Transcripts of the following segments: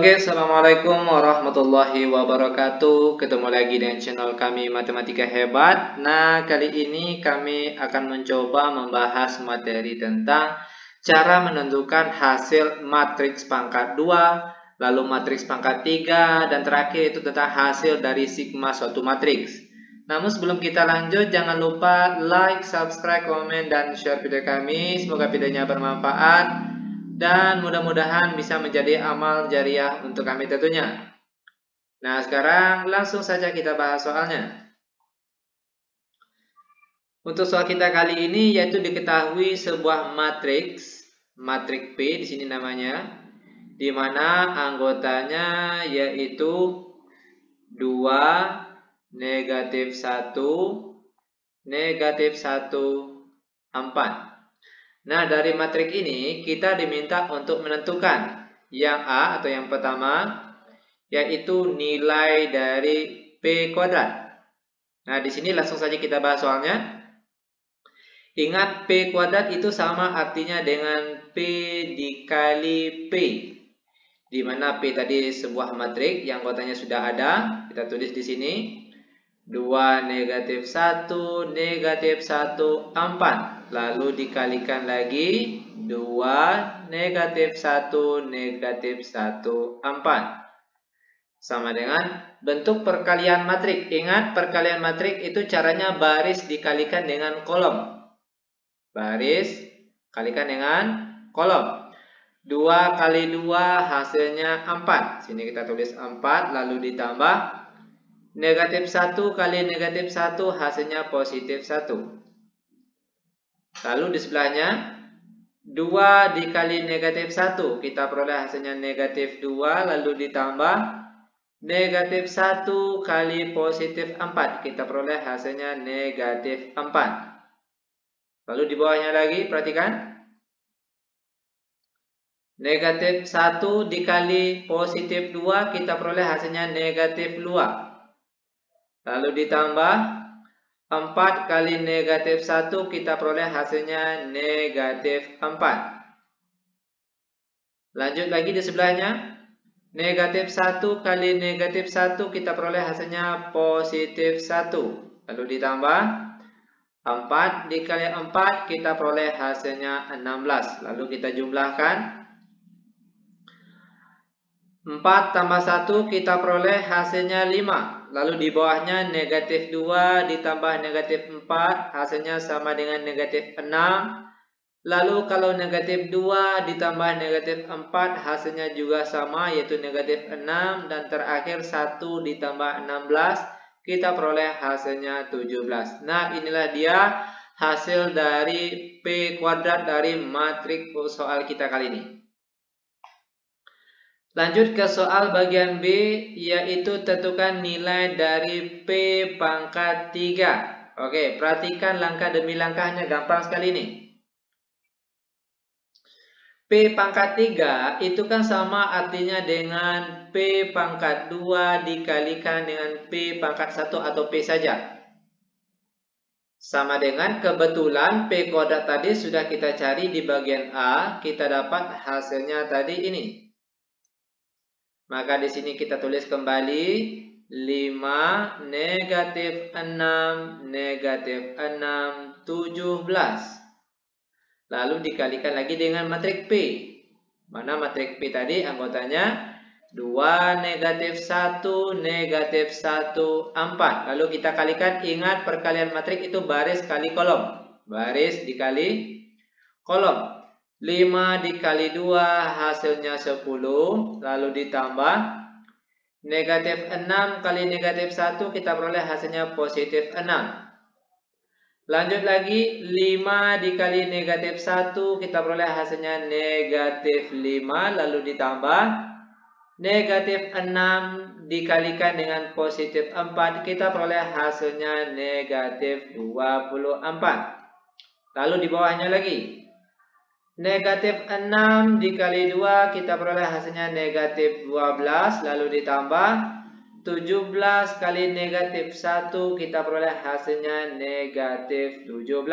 Oke, Assalamualaikum warahmatullahi wabarakatuh. Ketemu lagi dengan channel kami Matematika Hebat. Nah, kali ini kami akan mencoba membahas materi tentang cara menentukan hasil matriks pangkat 2, lalu matriks pangkat 3, dan terakhir itu tentang hasil dari sigma suatu matriks. Namun sebelum kita lanjut, jangan lupa like, subscribe, komen, dan share video kami. Semoga videonya bermanfaat dan mudah-mudahan bisa menjadi amal jariah untuk kami tentunya. Nah, sekarang langsung saja kita bahas soalnya. Untuk soal kita kali ini yaitu diketahui sebuah matriks P di sini namanya, di mana anggotanya yaitu 2, negatif 1, negatif 1, 4. Nah, dari matriks ini kita diminta untuk menentukan yang A atau yang pertama, yaitu nilai dari P kuadrat. Nah, di sini langsung saja kita bahas soalnya. Ingat, P kuadrat itu sama artinya dengan P dikali P, di mana P tadi sebuah matriks yang anggotanya sudah ada. Kita tulis di sini 2, negatif 1, negatif 1, 4. Lalu dikalikan lagi 2, negatif 1, negatif 1, 4. Sama dengan bentuk perkalian matriks. Ingat, perkalian matriks itu caranya baris dikalikan dengan kolom. Baris kalikan dengan kolom. 2 kali 2 hasilnya 4. Sini kita tulis 4, lalu ditambah negatif 1 kali negatif 1 hasilnya positif 1. Lalu di sebelahnya 2 dikali negatif 1, kita peroleh hasilnya negatif 2, lalu ditambah negatif 1 kali positif 4, kita peroleh hasilnya negatif 4. Lalu di bawahnya lagi, perhatikan. Negatif 1 dikali positif 2, kita peroleh hasilnya negatif 2. Lalu ditambah 4 kali negatif 1, kita peroleh hasilnya negatif 4. Lanjut lagi di sebelahnya. Negatif 1 kali negatif 1, kita peroleh hasilnya positif 1. Lalu ditambah 4 dikali 4, kita peroleh hasilnya 16. Lalu kita jumlahkan. 4 tambah 1, kita peroleh hasilnya 5. Lalu di bawahnya negatif 2 ditambah negatif 4, hasilnya sama dengan negatif 6. Lalu kalau negatif 2 ditambah negatif 4, hasilnya juga sama, yaitu negatif 6. Dan terakhir 1 ditambah 16, kita peroleh hasilnya 17. Nah, inilah dia hasil dari P kuadrat dari matriks soal kita kali ini. Lanjut ke soal bagian B, yaitu tentukan nilai dari P pangkat 3. Oke, perhatikan langkah demi langkahnya, gampang sekali ini. P pangkat 3 itu kan sama artinya dengan P pangkat 2 dikalikan dengan P pangkat 1 atau P saja. Sama dengan kebetulan P kuadrat tadi sudah kita cari di bagian A, kita dapat hasilnya tadi ini. Maka di sini kita tulis kembali 5, negatif 6, negatif 6, 17. Lalu dikalikan lagi dengan matriks P. Mana matriks P tadi anggotanya 2, negatif 1, negatif 1, 4. Lalu kita kalikan, ingat perkalian matriks itu baris kali kolom. Baris dikali kolom. 5 dikali 2 hasilnya 10, lalu ditambah negatif 6 kali negatif 1, kita peroleh hasilnya positif 6. Lanjut lagi, 5 dikali negatif 1, kita peroleh hasilnya negatif 5, lalu ditambah negatif 6 dikalikan dengan positif 4, kita peroleh hasilnya negatif 24. Lalu di bawahnya lagi, negatif 6 dikali 2, kita peroleh hasilnya negatif 12, lalu ditambah 17 kali negatif 1, kita peroleh hasilnya negatif 17.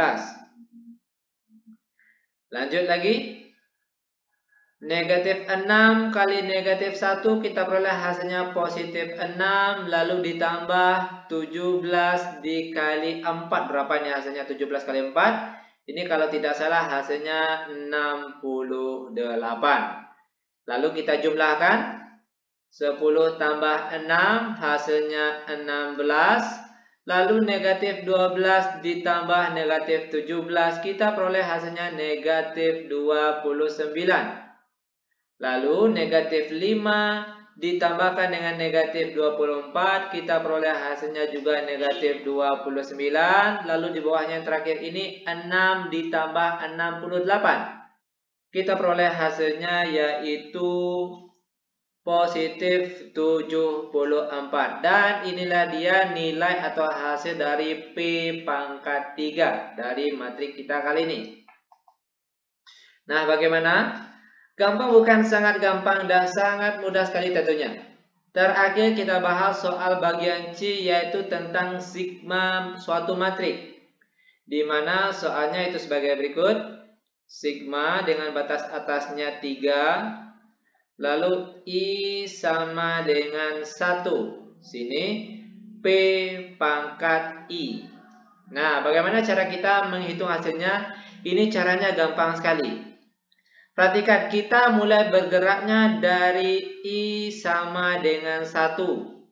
Lanjut lagi. Negatif 6 kali negatif 1 kita peroleh hasilnya positif 6. Lalu ditambah 17 dikali 4. Berapa ini hasilnya 17 kali 4? Ini kalau tidak salah hasilnya 68. Lalu kita jumlahkan. 10 tambah 6 hasilnya 16. Lalu negatif 12 ditambah negatif 17 kita peroleh hasilnya negatif 29. Lalu negatif 5 ditambahkan dengan negatif 24 kita peroleh hasilnya juga negatif 29. Lalu di bawahnya yang terakhir ini 6 ditambah 68. Kita peroleh hasilnya yaitu positif 74. Dan inilah dia nilai atau hasil dari P pangkat 3 dari matrik kita kali ini. Nah, bagaimana? Gampang bukan? Sangat gampang dan sangat mudah sekali tentunya. Terakhir kita bahas soal bagian C, yaitu tentang sigma suatu matrik. Di mana soalnya itu sebagai berikut. Sigma dengan batas atasnya 3. Lalu I sama dengan 1. Sini P pangkat I. Nah, bagaimana cara kita menghitung hasilnya? Ini caranya gampang sekali. Perhatikan, kita mulai bergeraknya dari I sama dengan 1.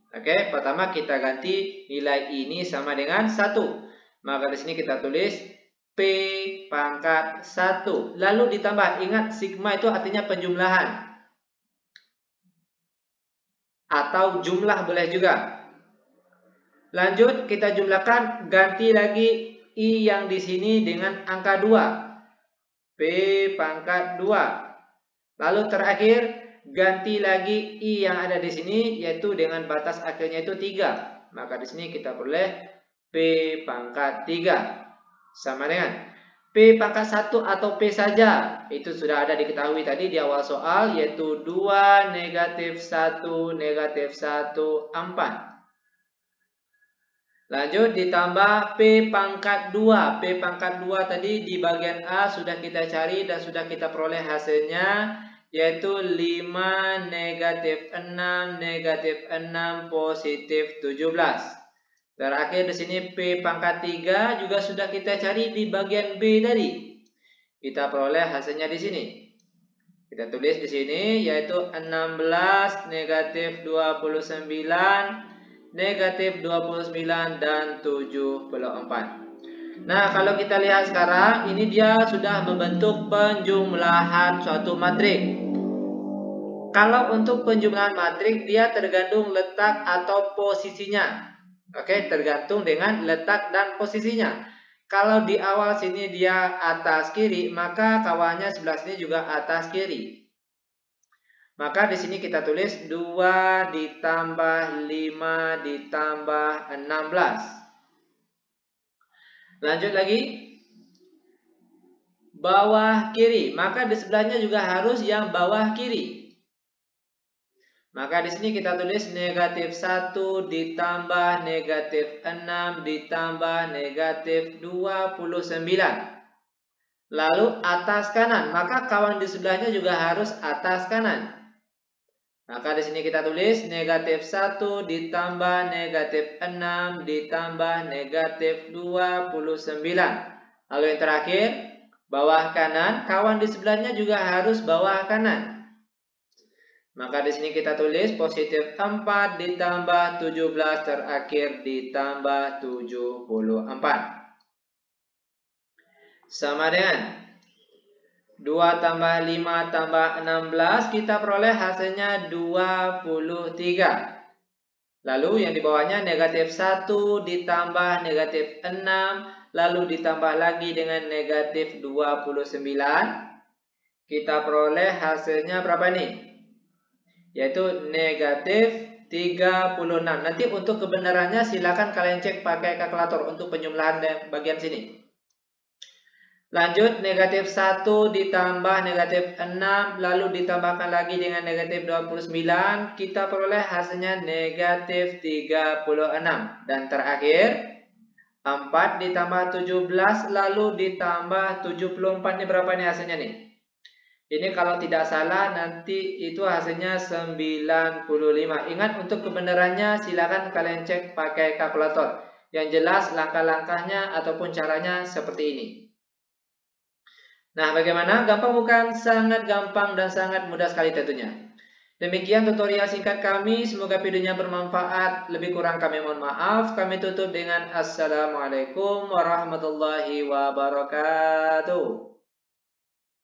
Oke, pertama kita ganti nilai ini sama dengan 1. Maka di sini kita tulis P pangkat 1. Lalu ditambah, ingat sigma itu artinya penjumlahan. Atau jumlah boleh juga. Lanjut kita jumlahkan, ganti lagi I yang di sini dengan angka 2. P pangkat 2. Lalu terakhir ganti lagi I yang ada di sini yaitu dengan batas akhirnya itu 3. Maka di sini kita peroleh P pangkat 3 sama dengan P pangkat 1 atau P saja. Itu sudah ada diketahui tadi di awal soal, yaitu 2 negatif 1 negatif 1 4. Lanjut ditambah P pangkat 2. P pangkat 2 tadi di bagian A sudah kita cari dan sudah kita peroleh hasilnya, yaitu 5 negatif 6 negatif 6 positif 17. Terakhir di sini P pangkat 3 juga sudah kita cari di bagian B tadi. Kita peroleh hasilnya di sini. Kita tulis di sini yaitu 16 negatif 29 negatif 29 dan 74. Nah, kalau kita lihat sekarang ini dia sudah membentuk penjumlahan suatu matrik. Kalau untuk penjumlahan matrik dia tergantung letak atau posisinya. Oke, tergantung dengan letak dan posisinya. Kalau di awal sini dia atas kiri, maka kawannya sebelah sini juga atas kiri. Maka di sini kita tulis 2 ditambah 5 ditambah 16. Lanjut lagi. Bawah kiri, maka di sebelahnya juga harus yang bawah kiri. Maka di sini kita tulis negatif 1 ditambah negatif 6 ditambah negatif 29. Lalu atas kanan, maka kawan di sebelahnya juga harus atas kanan. Maka di sini kita tulis negatif 1 ditambah negatif 6 ditambah negatif 29. Lalu yang terakhir, bawah kanan, kawan di sebelahnya juga harus bawah kanan. Maka di sini kita tulis positif 4 ditambah 17 terakhir ditambah 74. Sama dengan 2 tambah 5 tambah 16 kita peroleh hasilnya 23. Lalu yang di bawahnya negatif 1 ditambah negatif 6 lalu ditambah lagi dengan negatif 29. Kita peroleh hasilnya berapa nih? Yaitu negatif 36. Nanti untuk kebenarannya silakan kalian cek pakai kalkulator untuk penjumlahan bagian sini. Lanjut negatif 1 ditambah negatif 6 lalu ditambahkan lagi dengan negatif 29. Kita peroleh hasilnya negatif 36. Dan terakhir 4 ditambah 17 lalu ditambah 74. Ini berapa nih hasilnya nih? Ini kalau tidak salah nanti itu hasilnya 95. Ingat untuk kebenarannya silakan kalian cek pakai kalkulator. Yang jelas langkah-langkahnya ataupun caranya seperti ini. Nah, bagaimana? Gampang bukan? Sangat gampang dan sangat mudah sekali tentunya. Demikian tutorial singkat kami. Semoga videonya bermanfaat. Lebih kurang kami mohon maaf. Kami tutup dengan Assalamualaikum warahmatullahi wabarakatuh.